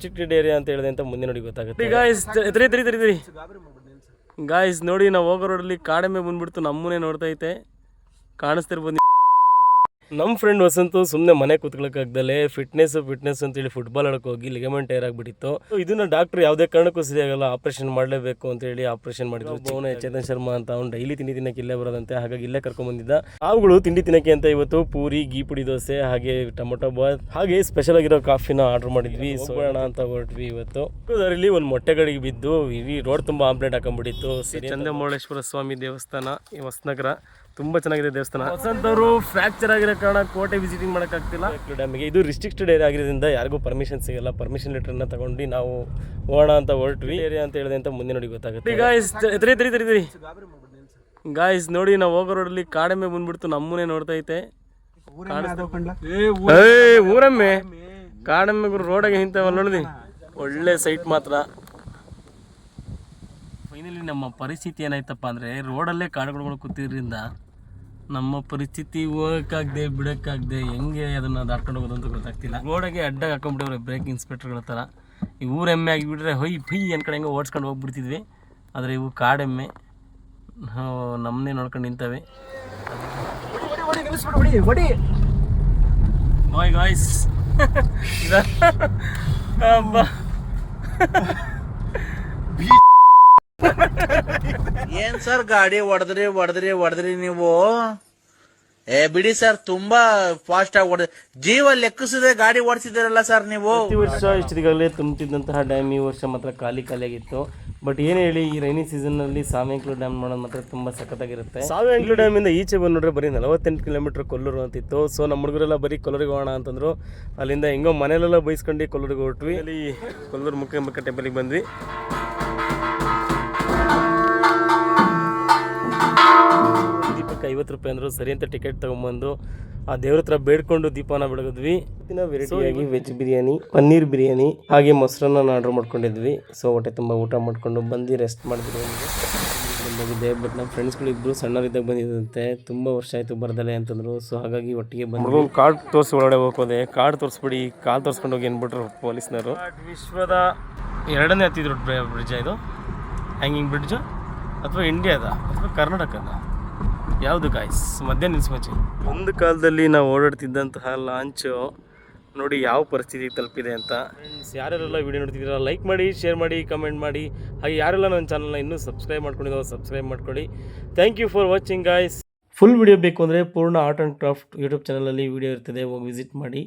Restricted area ಅಂತ ಹೇಳಿದೆ ಅಂತ ಮುಂದೆ ನೋಡಿ ಗೊತ್ತಾಗುತ್ತೆ. ಗಾಯ್ಸ್ ನೋಡಿ ನಾವು ಹೋಗೋ ರೋಡಲ್ಲಿ ಕಾಡೆಮ್ಮೆ ಬಂದ್ಬಿಡ್ತು, ನಮ್ಮನ್ನೇ ನೋಡ್ತೈತೆ, ಕಾಣಿಸ್ತಿರ್ಬೋದು. ನಮ್ಮ ಫ್ರೆಂಡ್ ವಸಂತು ಸುಮ್ಮನೆ ಮನೆ ಕೂತ್ಕೊಳ್ಳೋಕ್ಕಾಗ್ದಲೇ ಫಿಟ್ನೆಸ್ ಅಂತೇಳಿ ಫುಟ್ಬಾಲ್ ಆಡೋಕೆ ಹೋಗಿ ಲಿಗಮೆಂಟ್ ಟೈರ್ ಆಗಿಬಿಟ್ಟಿತ್ತು. ಇದನ್ನ ಡಾಕ್ಟರ್ ಯಾವುದೇ ಕಾರಣಕ್ಕೂ ಸರಿಯಾಗಲ್ಲ, ಆಪರೇಷನ್ ಮಾಡಲೇಬೇಕು ಅಂತ ಹೇಳಿ ಆಪರೇಷನ್ ಮಾಡಿದ್ರು. ಅವನೇ ಚೇತನ್ ಶರ್ಮಾ ಅಂತ, ಅವ್ನು ಡೈಲಿ ತಿಂಡಿ ತಿನ್ನಕ್ಕೆ ಇಲ್ಲೇ ಬರೋದಂತೆ, ಹಾಗಾಗಿ ಇಲ್ಲೇ ಕರ್ಕೊಂಡ್ಬಂದಿದ್ದ. ಅವುಗಳು ತಿಂಡಿ ತಿನ್ನಕ್ಕೆ ಅಂತ ಇವತ್ತು ಪೂರಿ, ಗೀ ಪುಡಿ ದೋಸೆ, ಹಾಗೆ ಟೊಮೊಟೊ ಬಾತ್, ಹಾಗೆ ಸ್ಪೆಷಲ್ ಆಗಿರೋ ಕಾಫಿನ ಆರ್ಡರ್ ಮಾಡಿದ್ವಿ. ಸೋಣ ಅಂತ ಹೊರಟ್ವಿ ಇವತ್ತು. ಅದರಲ್ಲಿ ಒಂದು ಮೊಟ್ಟೆ ಗಡಿಗೆ ಬಿದ್ದು ಇಡೀ ರೋಡ್ ತುಂಬ ಆಂಪ್ಲೇಟ್ ಹಾಕೊಂಡ್ಬಿಟ್ಟಿತ್ತು. ಚಂದ್ರಮೌಳೇಶ್ವರ ಸ್ವಾಮಿ ದೇವಸ್ಥಾನ, ಈ ಹೊಸನಗರ, ತುಂಬ ಚೆನ್ನಾಗಿದೆ ದೇವಸ್ಥಾನ. ವಸಂತ್ ಅವರು ಫ್ರಾಕ್ಚರ್ ಆಗಿರೋ ಕಾರಣ ಕೋಟೆ ವಿಸಿಟಿಂಗ್ ಮಾಡೋಕ್ಕಾಗ್ತಿಲ್ಲ. ಡ್ಯಾಮಿಗೆ ಇದು ರಿಸ್ಟ್ರಿಕ್ಟೆಡ್ ಏರಿಯಾ ಆಗಿರೋದ್ರಿಂದ ಯಾರಿಗೂ ಪರ್ಮಿಷನ್ ಸಿಗಲ್ಲ. ಪರ್ಮಿಷನ್ ಲೆಟರ್ನ ತಗೊಂಡು ನಾವು ಹೋಗೋಣ ಅಂತ ಹೊರಟ್ವಿ. ಏರಿಯಾ ಅಂತ ಹೇಳಿದೆ ಅಂತ ಮುಂದೆ ನೋಡಿ ಗೊತ್ತಾಗುತ್ತೆ. ಗಾಯ್ಸ್ ನೋಡಿ ನಾವು ಹೋಗೋ ರೋಡಲ್ಲಿ ಕಾಡೆಮ್ಮೆ ಬಂದ್ಬಿಡ್ತು, ನಮ್ಮನ್ನೇ ನೋಡ್ತೈತೆ, ಊರಮ್ಮೆ ಕಾಡೆಮ್ಮೆ ರೋಡಾಗೆ ಇಂಥವಲ್ಲ ನೋಡಿದ್ವಿ. ಒಳ್ಳೆ ಸೈಟ್ ಮಾತ್ರ. ಫೈನಲಿ ನಮ್ಮ ಪರಿಸ್ಥಿತಿ ಏನಾಯ್ತಪ್ಪ ಅಂದರೆ, ರೋಡಲ್ಲೇ ಕಾಡುಗಳು ಕೂತಿದ್ರಿಂದ ನಮ್ಮ ಪರಿಸ್ಥಿತಿ ಹೋಗೋಕ್ಕಾಗದೆ ಬಿಡೋಕ್ಕಾಗದೆ ಹೆಂಗೆ ಅದನ್ನು ದಾಟ್ಕೊಂಡು ಹೋಗೋದು ಅಂತ ಗೊತ್ತಾಗ್ತಿಲ್ಲ. ರೋಡಿಗೆ ಅಡ್ಡಾಗಿ ಹಾಕೊಂಡ್ಬಿಟ್ಟವ್ರೆ ಬ್ರೇಕ್ ಇನ್ಸ್ಪೆಕ್ಟರ್ಗಳ ಥರ. ಈ ಊರೆಮ್ಮೆ ಆಗಿಬಿಟ್ರೆ ಹೊಯ್ ಅನ್ಕಡೆ ಹೆಂಗೆ ಓಡಿಸ್ಕೊಂಡು ಹೋಗ್ಬಿಡ್ತಿದ್ವಿ. ಆದರೆ ಇವು ಕಾಡೆಮ್ಮೆ ನಮ್ಮನ್ನೇ ನೋಡ್ಕೊಂಡು ನಿಂತವೆ. Bye guys. ಏನ್ ಸರ್ ಗಾಡಿ ಹೊಡೆದ್ರಿ ನೀವು? ಬಿಡಿ ಸರ್, ತುಂಬಾ ಫಾಸ್ಟ್ ಆಗಿ ಹೊಡೆದ್ರಿ. ಜೀವ ಲೆಕ್ಕಿಸದೆ ಗಾಡಿ ಓಡಿಸಿದಿರಲ್ಲ ಸರ್ ನೀವು. ಪ್ರತಿ ವರ್ಷ ಇಷ್ಟದಿಗಾಗಲೇ ತುಂಬುತ್ತಿದ್ದಂತಹ ಡ್ಯಾಮ್ ಈ ವರ್ಷ ಮಾತ್ರ ಖಾಲಿಯಾಗಿತ್ತು. ಬಟ್ ಏನು ಹೇಳಿ, ಈ ರೈನಿ ಸೀಸನ್ನಲ್ಲಿ ಸಾವೆಂಕ್ಲು ಡ್ಯಾಮ್ ನೋಡೋದು ಮಾತ್ರ ತುಂಬ ಸಖತ್ತಾಗಿರುತ್ತೆ. ಸಾವೆಂಕ್ಲು ಡ್ಯಾಮಿಂದ ಈಚೆ ಬಂದು ನೋಡ್ರೆ ಬರೀ 48 ಕಿಲೋಮೀಟರ್ ಕೊಲ್ಲೂರು ಅಂತಿತ್ತು. ಸೊ ನಮ್ಮ ಹುಡುಗರೆಲ್ಲ ಬರೀ ಕೊಲ್ಲೂರಿಗೆ ಹೋಗೋಣ ಅಂತಂದ್ರು. ಅಲ್ಲಿಂದ ಹೆಂಗೋ ಮನೆಯಲ್ಲೆಲ್ಲ ಬೈಸ್ಕೊಂಡು ಕೊಲ್ಲೂರಿಗೆ ಹೊರಟ್ವಿ. ಅಲ್ಲಿ ಕೊಲ್ಲೂರು ಮುಖ್ಯಂಬಕ್ಕ ಟೆಂಪಲಿಗೆ ಬಂದ್ವಿ. ದೀಪಕ್ಕೆ 50 ರೂಪಾಯಿ ಅಂದರು. ಸರಿ ಅಂತ ಟಿಕೆಟ್ ತೊಗೊಂಬಂದು ಆ ದೇವ್ರ ಹತ್ರ ಬೇಡ್ಕೊಂಡು ದೀಪನ ಬೆಳಗಿದ್ವಿ. ವೆರೈಟಿಯಾಗಿ ವೆಜ್ ಬಿರಿಯಾನಿ, ಪನ್ನೀರ್ ಬಿರಿಯಾನಿ, ಹಾಗೆ ಮೊಸರನ್ನ ಆರ್ಡರ್ ಮಾಡ್ಕೊಂಡಿದ್ವಿ. ಸೊ ಹೊಟ್ಟೆ ತುಂಬ ಊಟ ಮಾಡ್ಕೊಂಡು ಬಂದು ರೆಸ್ಟ್ ಮಾಡಿದ್ವಿ. ಬಂದಿದ್ದೆ. ಬಟ್ ನಮ್ಮ ಫ್ರೆಂಡ್ಸ್ಗಳು ಇಬ್ಬರು ಸಣ್ಣವರಿದ್ದಾಗ ಬಂದಿದ್ದಂತೆ, ತುಂಬ ವರ್ಷ ಆಯಿತು ಬರ್ದಲೆ ಅಂತಂದರು. ಸೊ ಹಾಗಾಗಿ ಒಟ್ಟಿಗೆ ಬಂದು ಕಾರ್ಡ್ ತೋರಿಸಿ ಒಳಗಡೆ ಹೋಗೋದೆ. ಕಾರ್ಡ್ ತೋರಿಸ್ಬಿಡಿ, ಕಾಲ್ ತೋರಿಸ್ಕೊಂಡು ಹೋಗಿ ಅಂದ್ಬಿಟ್ರು ಪೊಲೀಸ್ನವರು. ವಿಶ್ವದ 2ನೇ ಅತಿ ದೊಡ್ಡ ಬ್ರಿಡ್ಜ್ ಇದು. ಹ್ಯಾಂಗಿಂಗ್ ಬ್ರಿಡ್ಜು ಅಥವಾ ಇಂಡಿಯಾದ ಅಥವಾ ಕರ್ನಾಟಕದ ಯಾವುದು ಗಾಯ್ಸ್? ಮಧ್ಯ ನಿಲ್ಸ್ಮಚ್ಚಿ. ಒಂದು ಕಾಲದಲ್ಲಿ ನಾವು ಓಡಾಡ್ತಿದ್ದಂತಹ ಲಾಂಚು ನೋಡಿ ಯಾವ ಪರಿಸ್ಥಿತಿ ತಲುಪಿದೆ ಅಂತ. ಫ್ರೆಂಡ್ಸ್, ಯಾರೆಲ್ಲ ವೀಡಿಯೋ ನೋಡ್ತಿದ್ದೀರಾ ಲೈಕ್ ಮಾಡಿ, ಶೇರ್ ಮಾಡಿ, ಕಮೆಂಟ್ ಮಾಡಿ. ಹಾಗೆ ಯಾರೆಲ್ಲ ನನ್ನ ಚಾನಲ್ನ ಇನ್ನೂ ಸಬ್ಸ್ಕ್ರೈಬ್ ಮಾಡ್ಕೊಂಡಿದ್ದಾವೆ ಸಬ್ಸ್ಕ್ರೈಬ್ ಮಾಡ್ಕೊಳ್ಳಿ. Thank you for watching guys. Full video ಬೇಕು ಅಂದರೆ ಪೂರ್ಣ ಆರ್ಟ್ ಆ್ಯಂಡ್ ಕ್ರಾಫ್ಟ್ ಯೂಟ್ಯೂಬ್ ಚಾನಲಲ್ಲಿ ವಿಡಿಯೋ ಇರ್ತದೆ, ಹೋಗಿ ವಿಸಿಟ್ ಮಾಡಿ.